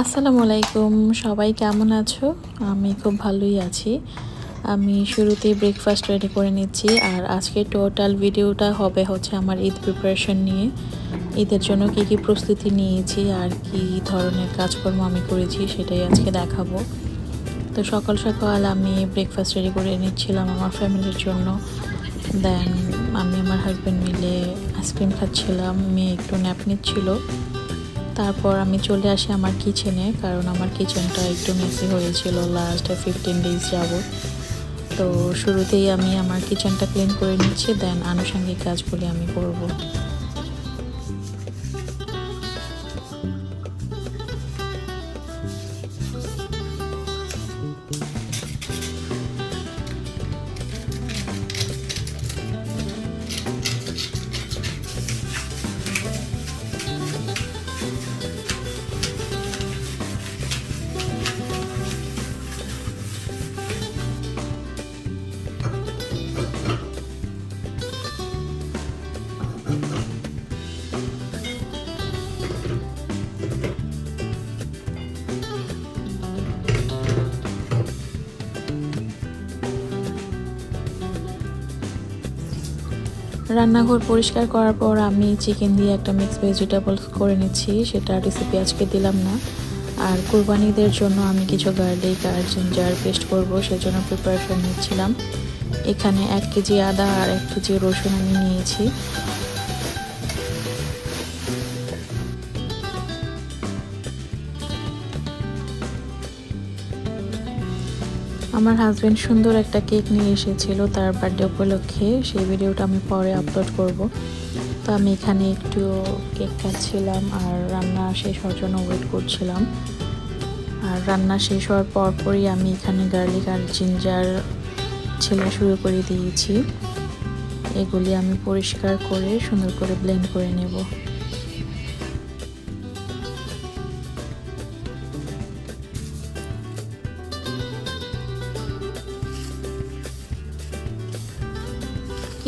আসসালামু আলাইকুম, সবাই কেমন আছো? আমি খুব ভালোই আছি। আমি শুরুতেই ব্রেকফাস্ট রেডি করে নিচ্ছি। আর আজকে টোটাল ভিডিওটা হবে হচ্ছে আমার ঈদ প্রিপারেশন নিয়ে। ঈদের জন্য কী কী প্রস্তুতি নিয়েছি আর কী ধরনের কাজকর্ম আমি করেছি সেটাই আজকে দেখাবো। তো সকাল সকাল আমি ব্রেকফাস্ট রেডি করে নিচ্ছিলাম আমার ফ্যামিলির জন্য। দেন আমি আমার হাজব্যান্ড মিলে আইসক্রিম খাচ্ছিলাম, মেয়ে একটু ন্যাপ নিচ্ছিল। তারপর আমি চলে আসি আমার কিচেনে, কারণ আমার কিচেনটা একটু মেসি হয়েছিল লাস্ট 15 ডেজ যাবত। তো শুরুতেই আমি আমার কিচেনটা ক্লিন করে নিচ্ছি, দেন আনুষঙ্গিক কাজগুলি আমি করব। রান্নাঘর পরিষ্কার করার পর আমি চিকেন দিয়ে একটা মিক্স ভেজিটেবলস করে নিচ্ছি, সেটা রেসিপি আজকে দিলাম না। আর কুরবানিদের জন্য আমি কিছু গার্লিক আর জিঞ্জার পেস্ট করব, সেজন্য প্রিপারেশন নিচ্ছিলাম। এখানে 1 কেজি আদা আর 1 কেজি রসুন আমি নিয়েছি। আমার হাজব্যান্ড সুন্দর একটা কেক নিয়ে এসেছিল তার বার্থডে উপলক্ষে, সেই ভিডিওটা আমি পরে আপলোড করব। তো আমি এখানে একটু কেক খাচ্ছিলাম আর রান্না শেষ হওয়ার জন্য ওয়েট করছিলাম। আর রান্না শেষ হওয়ার পরপরই আমি এখানে গার্লিক আর জিঞ্জার ছেলা শুরু করে দিয়েছি। এগুলি আমি পরিষ্কার করে সুন্দর করে ব্লেন্ড করে নেব।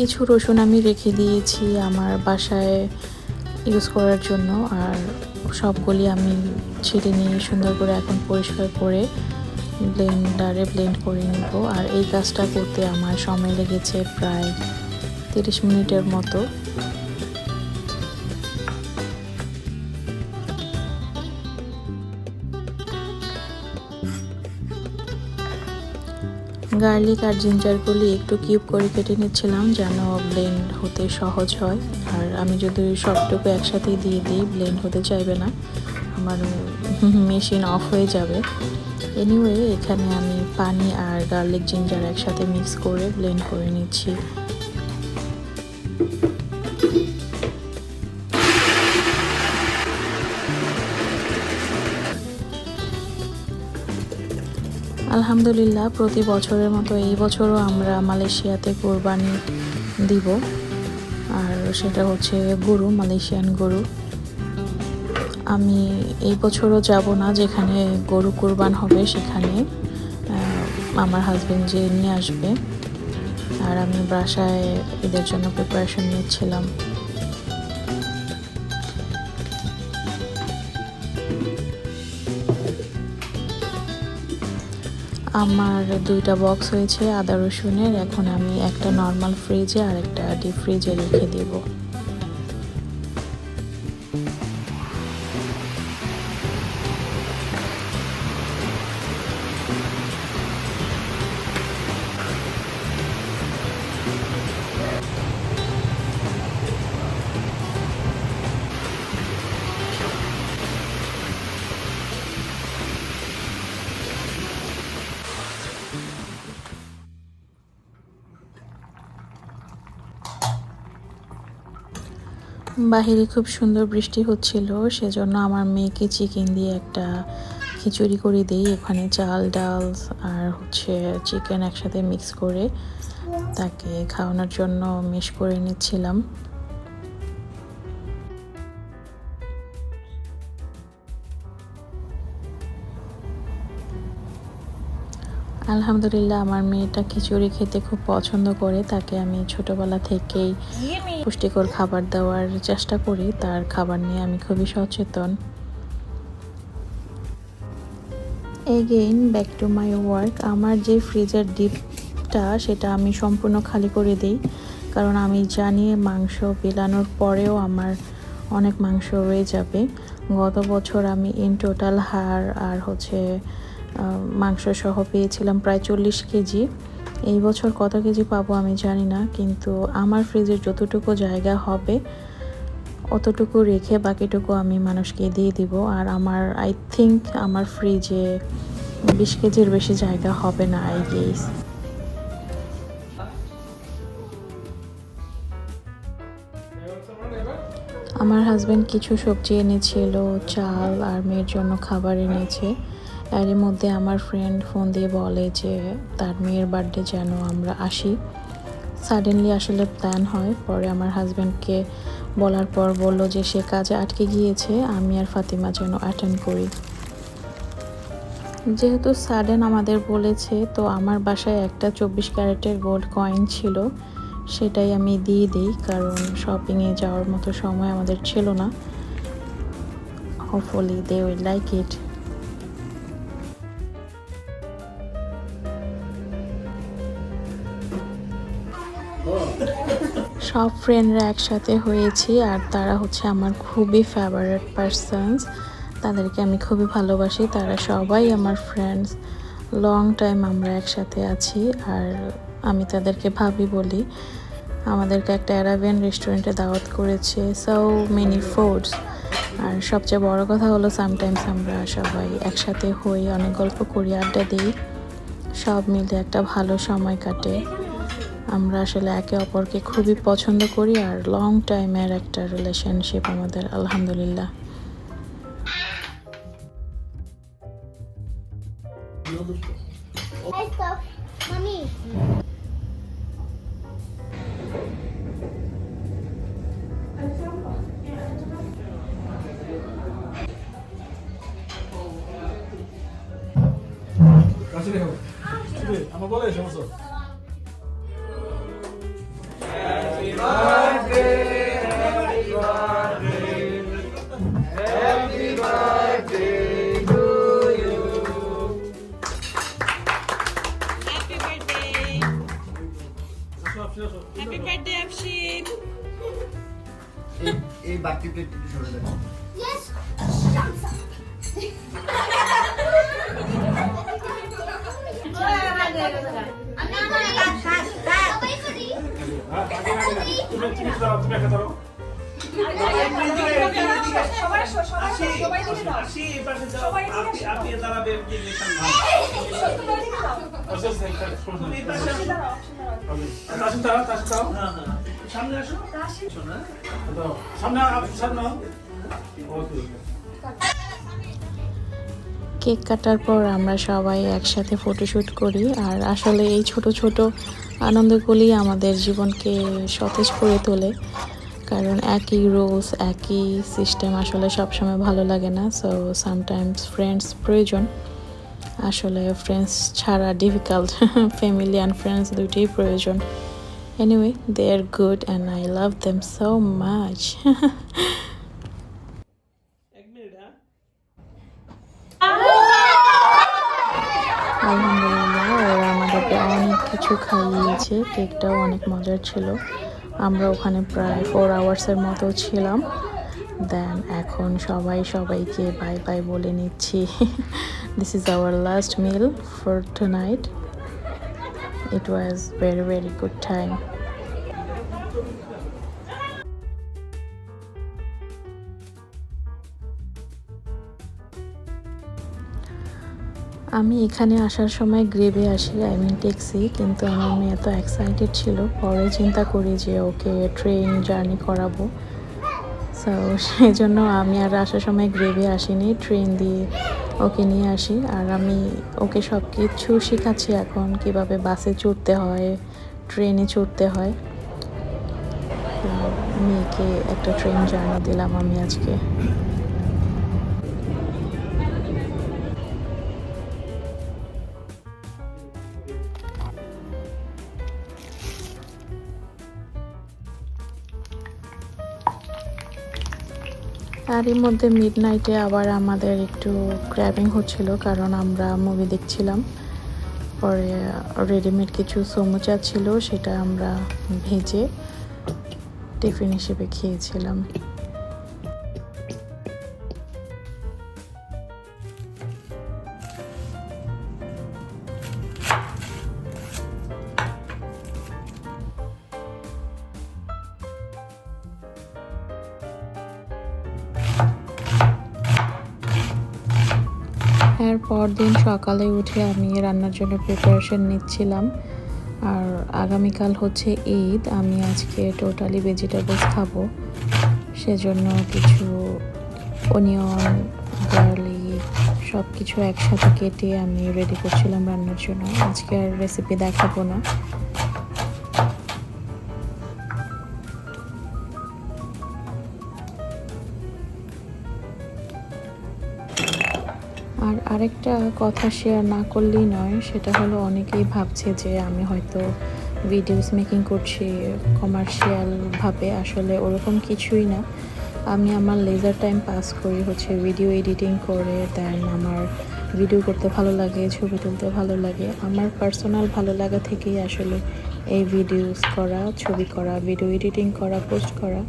কিছু রসুন আমি রেখে দিয়েছি আমার বাসায় ইউজ করার জন্য, আর সবগুলি আমি ছেড়ে নিয়ে সুন্দর করে এখন পরিষ্কার করে ব্লেন্ডারে ব্লেন্ড করে নেব। আর এই কাজটা করতে আমার সময় লেগেছে প্রায় 30 মিনিটের মতো। গার্লিক আর জিঞ্জারগুলি একটু কিউব করে কেটে নিচ্ছিলাম যেন ব্লেন্ড হতে সহজ হয়। আর আমি যদি সবটুকু একসাথেই দিয়ে দিই ব্লেন্ড হতে চাইবে না, আমার মেশিন অফ হয়ে যাবে। এনিওয়ে এখানে আমি পানি আর গার্লিক জিঞ্জার একসাথে মিক্স করে ব্লেন্ড করে নিচ্ছি। আলহামদুলিল্লাহ, প্রতি বছরের মতো এই বছরও আমরা মালয়েশিয়াতে কোরবানি দিব। আর সেটা হচ্ছে গরু, মালয়েশিয়ান গরু। আমি এই বছরও যাব না যেখানে গরু কোরবান হবে, সেখানে আমার হাজব্যান্ড যে নিয়ে আসবে। আর আমি বাসায় ঈদের জন্য প্রিপারেশন নিচ্ছিলাম। আমার 2টা বক্স হয়েছে আদা রসুনের, এখন আমি একটা নর্মাল ফ্রিজে আর একটা ডিপ ফ্রিজে রেখে দেব। বাহিরে খুব সুন্দর বৃষ্টি হচ্ছিল, সেজন্য আমার মেয়েকে চিকেন দিয়ে একটা খিচুড়ি করে দিই। এখানে চাল, ডাল আর হচ্ছে চিকেন একসাথে মিক্স করে তাকে খাওয়ানোর জন্য মিক্স করে নিচ্ছিলাম। আলহামদুলিল্লাহ, আমার মেয়েটা খিচুড়ি খেতে খুব পছন্দ করে। তাকে আমি ছোটবেলা থেকেই পুষ্টিকর খাবার দেওয়ার চেষ্টা করি, তার খাবার নিয়ে আমি খুবই সচেতন। Again back to my work. আমার যে ফ্রিজের ডিপটা সেটা আমি সম্পূর্ণ খালি করে দিই, কারণ আমি জানি মাংস বিলানোর পরেও আমার অনেক মাংস রয়ে যাবে। গত বছর আমি ইন টোটাল হাড় আর মাংস সহ পেয়েছিলাম প্রায় 40 কেজি। এই বছর কত কেজি পাবো আমি জানি না, কিন্তু আমার ফ্রিজের যতটুকু জায়গা হবে অতটুকু রেখে বাকিটুকু আমি মানুষকে দিয়ে দিব। আর আই থিঙ্ক আমার ফ্রিজে 20 কেজির বেশি জায়গা হবে না, আই গেস। আমার হাজব্যান্ড কিছু সবজি এনেছিল, চাল আর মেয়ের জন্য খাবার এনেছে। এরই মধ্যে আমার ফ্রেন্ড ফোন দিয়ে বলে যে তার মেয়ের বার্থডে যেন আমরা আসি। সাডেনলি আসলে প্ল্যান হয়, পরে আমার হাজব্যান্ডকে বলার পর বলল যে সে কাজে আটকে গিয়েছে, আমি আর ফাতিমা যেন অ্যাটেন্ড করি। যেহেতু সাডেন আমাদের বলেছে, তো আমার বাসায় একটা 24 ক্যারেটের গোল্ড কয়েন ছিল, সেটাই আমি দিয়ে দিই, কারণ শপিংয়ে যাওয়ার মতো সময় আমাদের ছিল না। Hopefully they will like it. সব ফ্রেন্ডরা একসাথে হয়েছি, আর তারা আমার খুবই ফেভারিট পারসনস। তাদেরকে আমি খুবই ভালোবাসি, তারা সবাই আমার ফ্রেন্ডস। লং টাইম আমরা একসাথে আছি, আর আমি তাদেরকে ভাবি বলি। আমাদেরকে একটা অ্যারাবিয়ান রেস্টুরেন্টে দাওয়াত করেছে, সো মেনি ফুডস। আর সবচেয়ে বড় কথা হলো সামটাইমস আমরা সবাই একসাথে হই, অনেক গল্প করি, আড্ডা দিই, সব মিলে একটা ভালো সময় কাটে। আমরা আসলে একে অপরকে খুবই পছন্দ করি, আর লং টাইমের একটা রিলেশনশিপ আমাদের, আলহামদুলিল্লাহ। আমার বলে সমস্যা। Happy birthday, Afshin. এই বাকি প্লেট একটু সরে যাবে। Yes. কেক কাটার পর আমরা সবাই একসাথে ফটোশ্যুট করি, আর আসলে এই ছোট ছোট আনন্দগুলি আমাদের জীবনকে সতেজ করে তোলে, কারণ একই রুলস একই সিস্টেম আসলে সবসময় ভালো লাগে না। সো সামটাইমস ফ্রেন্ডস প্রয়োজন, আসলে ফ্রেন্ডস ছাড়া ডিফিকাল্ট। ফ্যামিলি অ্যান্ড ফ্রেন্ডস দুইটাই প্রয়োজন। Anyway, they are good and I love them so much. আলহামদুলিল্লাহ, ওরা আমাদেরকে অনেক কিছু খাইয়েছে, কেকটাও অনেক মজার ছিল। আমরা ওখানে প্রায় 4 আওয়ার্সের মতো ছিলাম। দেন এখন সবাইকে বাই বাই বলে নিচ্ছি। This is our last mill for tonight. It was very very good time. আমি এখানে আসার সময় গ্রেভে আসি, ট্যাক্সি, কিন্তু আমার মেয়ে এত এক্সাইটেড ছিল, পরে চিন্তা করি যে ওকে ট্রেন জার্নি করাবো। সো সেই জন্য আমি আর আসার সময় গ্রেভে আসিনি, ট্রেন দিয়ে ওকে নিয়ে আসি। আর আমি ওকে সব কিছু শেখাচ্ছি এখন, কিভাবে বাসে চড়তে হয়, ট্রেনে চড়তে হয়। মেয়েকে একটা ট্রেন জার্নি দিলাম আমি আজকে। আর এর মধ্যে মিডনাইটে আবার আমাদের একটু ক্র্যাভিং হচ্ছিল, কারণ আমরা মুভি দেখছিলাম। পরে রেডিমেড কিছু সমুচা ছিল, সেটা আমরা ভেজে টিফিন হিসেবে খেয়েছিলাম। এর পরদিন সকালে উঠে আমি রান্নার জন্য প্রিপারেশন নিচ্ছিলাম। আর আগামীকাল হচ্ছে ঈদ, আমি আজকে টোটালি ভেজিটেবলস খাবো, সেজন্য কিছু অনিয়ন, গার্লিক সব কিছু একসাথে কেটে আমি রেডি করছিলাম রান্নার জন্য। আজকে আর রেসিপি দেখাবো না। আর আরেকটা কথা শেয়ার না করলেই নয়, সেটা হলো অনেকেই ভাবছে যে আমি হয়তো ভিডিওস মেকিং করছি কমার্শিয়ালভাবে। আসলে ওরকম কিছুই না। আমি আমার লেজার টাইম পাস করি হচ্ছে ভিডিও এডিটিং করে। দেন আমার ভিডিও করতে ভালো লাগে, ছবি তুলতে ভালো লাগে। আমার পার্সোনাল ভালো লাগা থেকেই আসলে এই ভিডিওস করা, ছবি করা, ভিডিও এডিটিং করা, পোস্ট করা।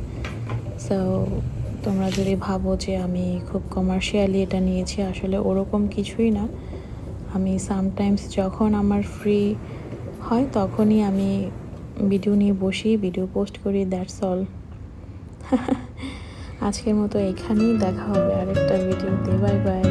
সো তোমরা যদি ভাবো যে আমি খুব কমার্শিয়ালি এটা নিয়েছি, আসলে ওরকম কিছুই না। আমি সামটাইমস যখন আমার ফ্রি হয় তখনই আমি ভিডিও নিয়ে বসি, ভিডিও পোস্ট করি, দ্যাটস অল। আজকের মতো এখানেই, দেখা হবে আরেকটা ভিডিওতে। Bye bye.